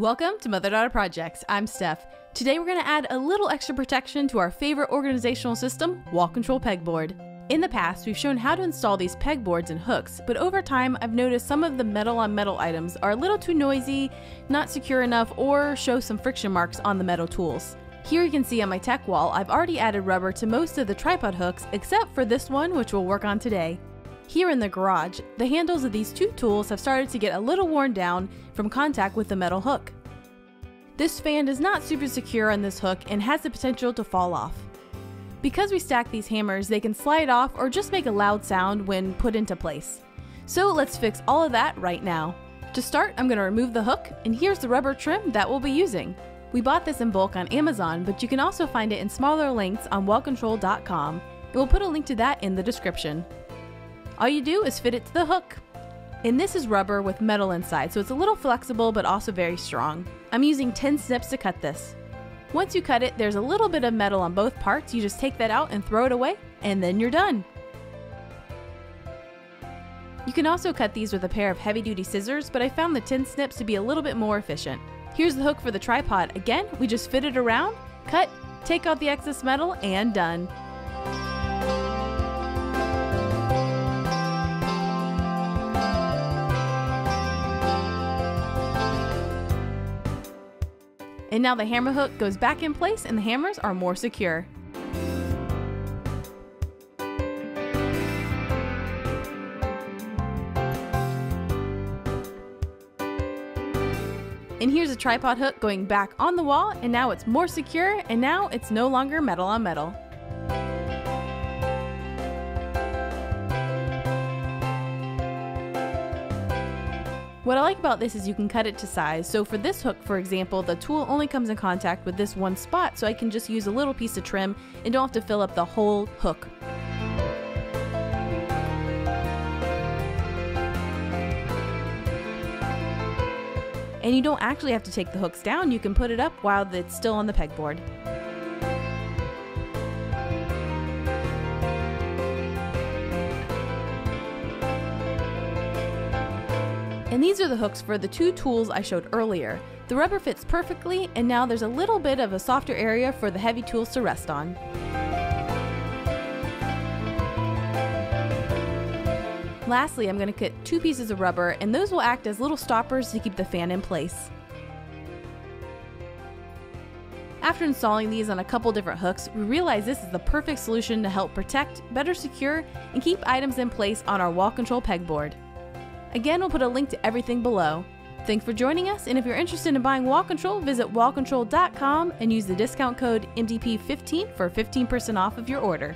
Welcome to Mother-Daughter Projects. I'm Steph. Today we're going to add a little extra protection to our favorite organizational system, Wall Control Pegboard. In the past, we've shown how to install these pegboards and hooks, but over time I've noticed some of the metal-on-metal items are a little too noisy, not secure enough, or show some friction marks on the metal tools. Here you can see on my tech wall, I've already added rubber to most of the tripod hooks except for this one, which we'll work on today. Here in the garage, the handles of these two tools have started to get a little worn down from contact with the metal hook. This fan is not super secure on this hook and has the potential to fall off. Because we stack these hammers, they can slide off or just make a loud sound when put into place. So let's fix all of that right now. To start, I'm going to remove the hook, and here's the rubber trim that we'll be using. We bought this in bulk on Amazon, but you can also find it in smaller lengths on wallcontrol.com, and we'll put a link to that in the description. All you do is fit it to the hook. And this is rubber with metal inside, so it's a little flexible but also very strong. I'm using 10 snips to cut this. Once you cut it, there's a little bit of metal on both parts. You just take that out and throw it away, and then you're done. You can also cut these with a pair of heavy-duty scissors, but I found the 10 snips to be a little bit more efficient. Here's the hook for the tripod. Again, we just fit it around, cut, take out the excess metal, and done. And now the hammer hook goes back in place and the hammers are more secure. And here's a tripod hook going back on the wall, and now it's more secure, and now it's no longer metal on metal. What I like about this is you can cut it to size. So for this hook, for example, the tool only comes in contact with this one spot, so I can just use a little piece of trim and don't have to fill up the whole hook. And you don't actually have to take the hooks down, you can put it up while it's still on the pegboard. And these are the hooks for the two tools I showed earlier. The rubber fits perfectly, and now there's a little bit of a softer area for the heavy tools to rest on. Lastly, I'm going to cut two pieces of rubber, and those will act as little stoppers to keep the fan in place. After installing these on a couple different hooks, we realized this is the perfect solution to help protect, better secure, and keep items in place on our Wall Control Pegboard. Again, we'll put a link to everything below. Thanks for joining us, and if you're interested in buying Wall Control, visit wallcontrol.com and use the discount code MDP15 for 15% off of your order.